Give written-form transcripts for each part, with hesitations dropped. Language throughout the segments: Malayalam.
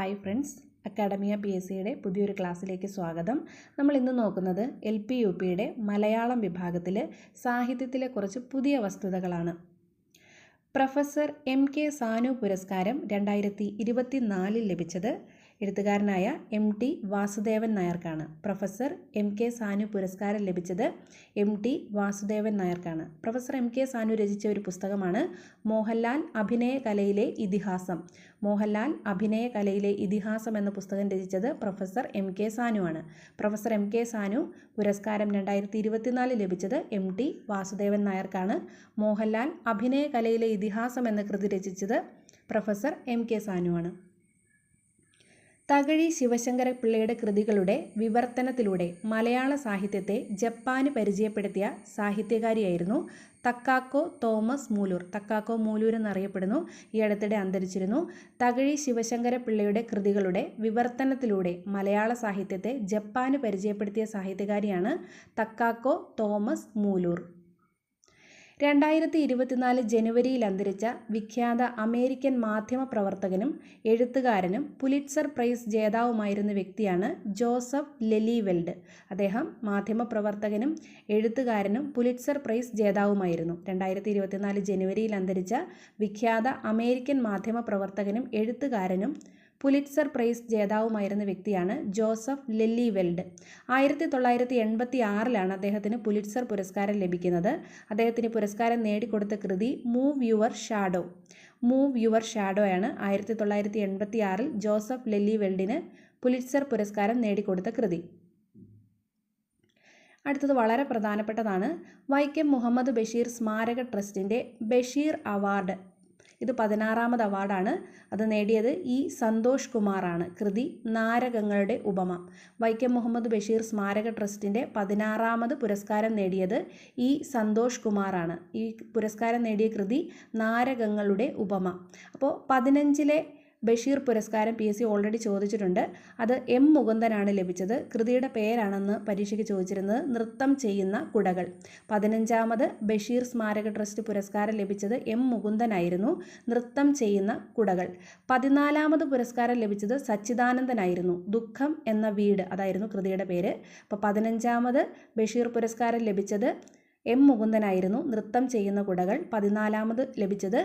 ഹായ് ഫ്രണ്ട്സ്, അക്കാഡമിയ PSCയുടെ പുതിയൊരു ക്ലാസ്സിലേക്ക് സ്വാഗതം. നമ്മൾ ഇന്ന് നോക്കുന്നത് LP UPയുടെ മലയാളം വിഭാഗത്തിൽ സാഹിത്യത്തിലെ കുറച്ച് പുതിയ വസ്തുതകളാണ്. പ്രൊഫസർ MK സാനു പുരസ്കാരം 2024 ലഭിച്ചത് എഴുത്തുകാരനായ MT വാസുദേവൻ നായർക്കാണ്. പ്രൊഫസർ MK സാനു പുരസ്കാരം ലഭിച്ചത് MT വാസുദേവൻ നായർക്കാണ്. പ്രൊഫസർ MK സാനു രചിച്ച ഒരു പുസ്തകമാണ് മോഹൻലാൽ അഭിനയ കലയിലെ ഇതിഹാസം. മോഹൻലാൽ അഭിനയ കലയിലെ ഇതിഹാസം എന്ന പുസ്തകം രചിച്ചത് പ്രൊഫസർ MK സാനു ആണ്. പ്രൊഫസർ MK സാനു പുരസ്കാരം 2024 ലഭിച്ചത് MT വാസുദേവൻ നായർക്കാണ്. മോഹൻലാൽ അഭിനയ കലയിലെ ഇതിഹാസം എന്ന കൃതി രചിച്ചത് പ്രൊഫസർ MK സാനു ആണ്. തകഴി ശിവശങ്കര പിള്ളയുടെ കൃതികളുടെ വിവർത്തനത്തിലൂടെ മലയാള സാഹിത്യത്തെ ജപ്പാന് പരിചയപ്പെടുത്തിയ സാഹിത്യകാരിയായിരുന്നു തക്കാക്കോ തോമസ് മൂലൂർ. തക്കാക്കോ മൂലൂർ എന്നറിയപ്പെടുന്നു. ഈ അടുത്തിടെ അന്തരിച്ചിരുന്നു. തകഴി ശിവശങ്കര പിള്ളയുടെ കൃതികളുടെ വിവർത്തനത്തിലൂടെ മലയാള സാഹിത്യത്തെ ജപ്പാന് പരിചയപ്പെടുത്തിയ സാഹിത്യകാരിയാണ് തക്കാക്കോ തോമസ് മൂലൂർ. 2024 ജനുവരിയിൽ അന്തരിച്ച വിഖ്യാത അമേരിക്കൻ മാധ്യമപ്രവർത്തകനും എഴുത്തുകാരനും പുലിറ്റ്സർ പ്രൈസ് ജേതാവുമായിരുന്ന വ്യക്തിയാണ് ജോസഫ് ലെലിവെൽഡ്. അദ്ദേഹം മാധ്യമപ്രവർത്തകനും എഴുത്തുകാരനും പുലിറ്റ്സർ പ്രൈസ് ജേതാവുമായിരുന്നു. 2024 ജനുവരിയിൽ അന്തരിച്ച വിഖ്യാത അമേരിക്കൻ മാധ്യമപ്രവർത്തകനും എഴുത്തുകാരനും പുലിറ്റ്സർ പ്രൈസ് ജേതാവുമായിരുന്ന വ്യക്തിയാണ് ജോസഫ് ലെലിവെൽഡ്. 1986 അദ്ദേഹത്തിന് പുലിറ്റ്സർ പുരസ്കാരം ലഭിക്കുന്നത്. അദ്ദേഹത്തിന് പുരസ്കാരം നേടിക്കൊടുത്ത കൃതി move your shadow. Move your shadow ആണ് 1986 ജോസഫ് ലെലിവെൽഡിന് പുലിറ്റ്സർ പുരസ്കാരം നേടിക്കൊടുത്ത കൃതി. അടുത്തത് വളരെ പ്രധാനപ്പെട്ടതാണ്. വൈക്കം മുഹമ്മദ് ബഷീർ സ്മാരക ട്രസ്റ്റിൻ്റെ ബഷീർ അവാർഡ്. ഇത് 16ാമത് അവാർഡാണ്. അത് നേടിയത് സന്തോഷ് കുമാറാണ്. കൃതി നാരകങ്ങളുടെ ഉപമ. വൈക്കം മുഹമ്മദ് ബഷീർ സ്മാരക ട്രസ്റ്റിൻ്റെ 16ാമത് പുരസ്കാരം നേടിയത് സന്തോഷ് കുമാറാണ്. ഈ പുരസ്കാരം നേടിയ കൃതി നാരകങ്ങളുടെ ഉപമ. അപ്പോൾ 15ലെ ബഷീർ പുരസ്കാരം PSC ഓൾറെഡി ചോദിച്ചിട്ടുണ്ട്. അത് M മുകുന്ദനാണ് ലഭിച്ചത്. കൃതിയുടെ പേരാണെന്ന് പരീക്ഷയ്ക്ക് ചോദിച്ചിരുന്നത് നൃത്തം ചെയ്യുന്ന കുടകൾ. 15ാമത് ബഷീർ സ്മാരക ട്രസ്റ്റ് പുരസ്കാരം ലഭിച്ചത് M മുകുന്ദനായിരുന്നു. നൃത്തം ചെയ്യുന്ന കുടകൾ. 14ാമത് പുരസ്കാരം ലഭിച്ചത് സച്ചിദാനന്ദനായിരുന്നു. ദുഃഖം എന്ന വീട് അതായിരുന്നു കൃതിയുടെ പേര്. അപ്പോൾ 15ാമത് ബഷീർ പുരസ്കാരം ലഭിച്ചത് M മുകുന്ദനായിരുന്നു. നൃത്തം ചെയ്യുന്ന കുടകൾ. 14ാമത് ലഭിച്ചത്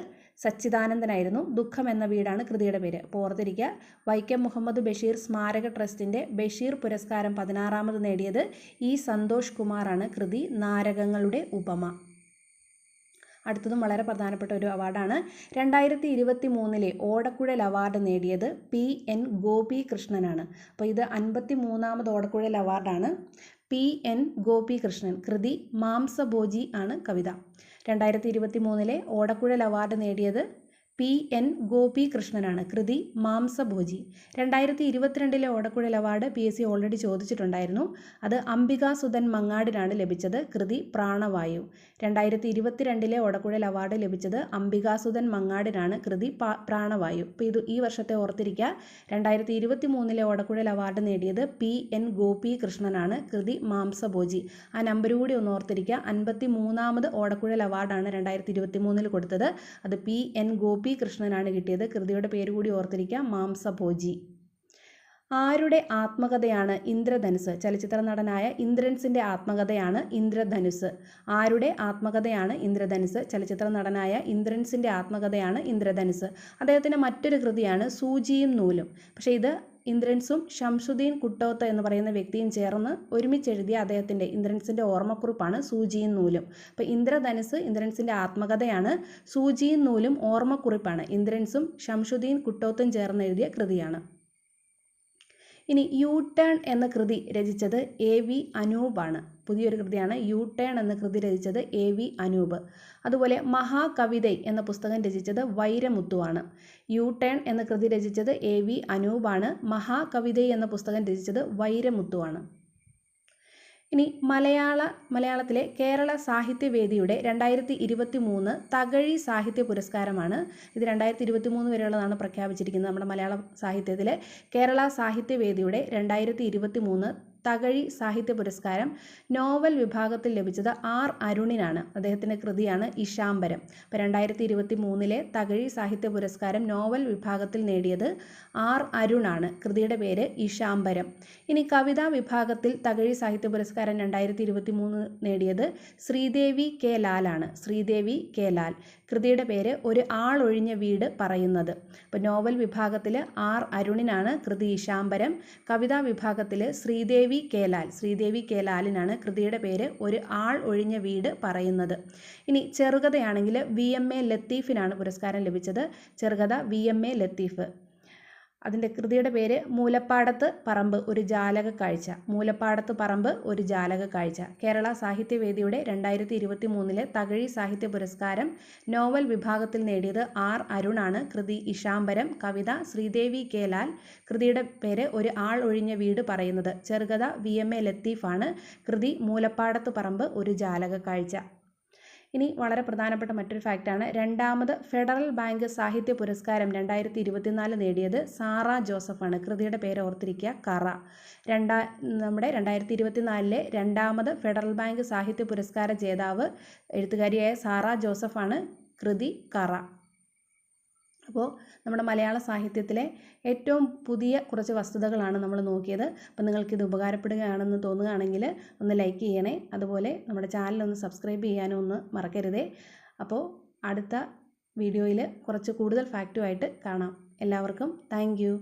സച്ചിദാനന്ദനായിരുന്നു. ദുഃഖം എന്ന വീടാണ് കൃതിയുടെ പേര്. അപ്പോൾ ഓർത്തിരിക്കുക, വൈക്കം മുഹമ്മദ് ബഷീർ സ്മാരക ട്രസ്റ്റിൻ്റെ ബഷീർ പുരസ്കാരം 16ാമത് നേടിയത് സന്തോഷ് കുമാറാണ്. കൃതി നാരകങ്ങളുടെ ഉപമ. അടുത്തതും വളരെ പ്രധാനപ്പെട്ട ഒരു അവാർഡാണ്. 2023 ഓടക്കുഴൽ അവാർഡ് നേടിയത് PN ഗോപികൃഷ്ണനാണ്. അപ്പോൾ ഇത് 53ാമത് ഓടക്കുഴൽ അവാർഡാണ്. PN ഗോപികൃഷ്ണൻ. കൃതി മാംസഭോജി ആണ് കവിത. 2023 ഓടക്കുഴൽ അവാർഡ് നേടിയത് PN ഗോപികൃഷ്ണനാണ്. കൃതി മാംസഭോജി. 2022 ഓടക്കുഴൽ അവാർഡ് PSC ഓൾറെഡി ചോദിച്ചിട്ടുണ്ടായിരുന്നു. അത് അംബികാസുധൻ മങ്ങാടിനാണ് ലഭിച്ചത്. കൃതി പ്രാണവായു. 2022 ഓടക്കുഴൽ അവാർഡ് ലഭിച്ചത് അംബികാസുധൻ മങ്ങാടിനാണ്. കൃതി പ്രാണവായു. അപ്പോൾ ഇത് ഈ വർഷത്തെ ഓർത്തിരിക്കുക. 2023 ഓടക്കുഴൽ അവാർഡ് നേടിയത് PN ഗോപികൃഷ്ണനാണ്. കൃതി മാംസഭോജി. ആ നമ്പർ കൂടി ഒന്ന് ഓർത്തിരിക്കുക. 53ാമത് ഓടക്കുഴൽ അവാർഡാണ് 2023 കൊടുത്തത്. അത് PN ഗോപികൃഷ്ണനാണ് കിട്ടിയത്. കൃതിയുടെ പേര് കൂടി ഓർത്തിരിക്കുക, മാംസഭോജി. ആരുടെ ആത്മകഥയാണ് ഇന്ദ്രധനുസ്? ചലച്ചിത്ര നടനായ ഇന്ദ്രൻസിൻ്റെ ആത്മകഥയാണ് ഇന്ദ്രധനുസ്. ആരുടെ ആത്മകഥയാണ് ഇന്ദ്രധനുസ്? ചലച്ചിത്ര നടനായ ഇന്ദ്രൻസിൻ്റെ ആത്മകഥയാണ് ഇന്ദ്രധനുസ്. അദ്ദേഹത്തിൻ്റെ മറ്റൊരു കൃതിയാണ് സൂചിയും നൂലും. പക്ഷേ ഇത് ഇന്ദ്രൻസും ഷംസുദ്ദീൻ കുട്ടോത്ത് എന്ന് പറയുന്ന വ്യക്തിയും ചേർന്ന് ഒരുമിച്ചെഴുതിയ അദ്ദേഹത്തിൻ്റെ ഇന്ദ്രൻസിൻ്റെ ഓർമ്മക്കുറിപ്പാണ് സൂചിയും നൂലും. അപ്പോൾ ഇന്ദ്രധനുസ് ഇന്ദ്രൻസിൻ്റെ ആത്മകഥയാണ്. സൂചിയും നൂലും ഓർമ്മക്കുറിപ്പാണ്. ഇന്ദ്രൻസും ഷംസുദ്ദീൻ കുട്ടോത്തും ചേർന്ന് എഴുതിയ കൃതിയാണ്. ഇനി യു ടേൺ എന്ന കൃതി രചിച്ചത് AV അനൂപാണ്. പുതിയൊരു കൃതിയാണ്. യു ടേൺ എന്ന കൃതി രചിച്ചത് AV അനൂപ്. അതുപോലെ മഹാകവിതൈ എന്ന പുസ്തകം രചിച്ചത് വൈരമുത്തുവാണ്. യു ടേൺ എന്ന കൃതി രചിച്ചത് AV അനൂപാണ്. മഹാകവിതൈ എന്ന പുസ്തകം രചിച്ചത് വൈരമുത്തുവാണ്. ഇനി മലയാളത്തിലെ കേരള സാഹിത്യവേദിയുടെ 2023 തകഴി സാഹിത്യ പുരസ്കാരമാണ്. ഇത് 2023 വരെയുള്ളതാണ് പ്രഖ്യാപിച്ചിരിക്കുന്നത്. നമ്മുടെ മലയാള സാഹിത്യത്തിലെ കേരള സാഹിത്യവേദിയുടെ 2023 തകഴി സാഹിത്യ പുരസ്കാരം നോവൽ വിഭാഗത്തിൽ ലഭിച്ചത് ആർ അരുണിനാണ്. അദ്ദേഹത്തിൻ്റെ കൃതിയാണ് ഇശാംബരം. അപ്പോൾ 2023 തകഴി സാഹിത്യ പുരസ്കാരം നോവൽ വിഭാഗത്തിൽ നേടിയത് ആർ അരുണാണ്. കൃതിയുടെ പേര് ഇശാംബരം. ഇനി കവിതാ വിഭാഗത്തിൽ തകഴി സാഹിത്യ പുരസ്കാരം 2023 നേടിയത് ശ്രീദേവി കെ ലാലാണ്. ശ്രീദേവി കെ ലാൽ. കൃതിയുടെ പേര് ഒരു ആളൊഴിഞ്ഞ വീട് പറയുന്നത്. അപ്പോൾ നോവൽ വിഭാഗത്തിൽ ആർ അരുണിനാണ് കൃതി ഇശാംബരം. കവിതാ വിഭാഗത്തിൽ ശ്രീദേവി കെ ലാലിനാണ് കൃതിയുടെ പേര് ഒരു ആൾ ഒഴിഞ്ഞ വീട് പറയുന്നത്. ഇനി ചെറുകഥയാണെങ്കിൽ VMA ലത്തീഫിനാണ് പുരസ്കാരം ലഭിച്ചത്. ചെറുകഥ VMA ലത്തീഫ്. അതിൻ്റെ കൃതിയുടെ പേര് മൂലപ്പാടത്ത് പറമ്പ് ഒരു ജാലക കാഴ്ച. മൂലപ്പാടത്ത് പറമ്പ് ഒരു ജാലക കാഴ്ച. കേരള സാഹിത്യവേദിയുടെ 2023 തകഴി സാഹിത്യ പുരസ്കാരം നോവൽ വിഭാഗത്തിൽ നേടിയത് ആർ അരുണാണ്. കൃതി ഇശാംബരം. കവിത ശ്രീദേവി കെ ലാൽ. കൃതിയുടെ പേര് ഒരു ആൾ ഒഴിഞ്ഞ വീട് പറയുന്നത്. ചെറുകഥ VMA ലത്തീഫാണ്. കൃതി മൂലപ്പാടത്ത് പറമ്പ് ഒരു ജാലക കാഴ്ച. ഇനി വളരെ പ്രധാനപ്പെട്ട മറ്റൊരു ഫാക്റ്റാണ്, രണ്ടാമത് ഫെഡറൽ ബാങ്ക് സാഹിത്യ പുരസ്കാരം 2024 നേടിയത് സാറ ജോസഫാണ്. കൃതിയുടെ പേര് ഓർത്തിരിക്കുക, കറ. നമ്മുടെ 2024 രണ്ടാമത് ഫെഡറൽ ബാങ്ക് സാഹിത്യ പുരസ്കാര ജേതാവ് എഴുത്തുകാരിയായ സാറ ജോസഫാണ്. കൃതി കറ. അപ്പോൾ നമ്മുടെ മലയാള സാഹിത്യത്തിലെ ഏറ്റവും പുതിയ കുറച്ച് വസ്തുതകളാണ് നമ്മൾ നോക്കിയത്. അപ്പോൾ നിങ്ങൾക്കിത് ഉപകാരപ്പെടുകയാണെന്ന് തോന്നുകയാണെങ്കിൽ ഒന്ന് ലൈക്ക് ചെയ്യണേ. അതുപോലെ നമ്മുടെ ചാനലൊന്ന് സബ്സ്ക്രൈബ് ചെയ്യാനും ഒന്ന് മറക്കരുതേ. അപ്പോൾ അടുത്ത വീഡിയോയിൽ കുറച്ച് കൂടുതൽ ഫാക്റ്റുമായിട്ട് കാണാം. എല്ലാവർക്കും താങ്ക് യു.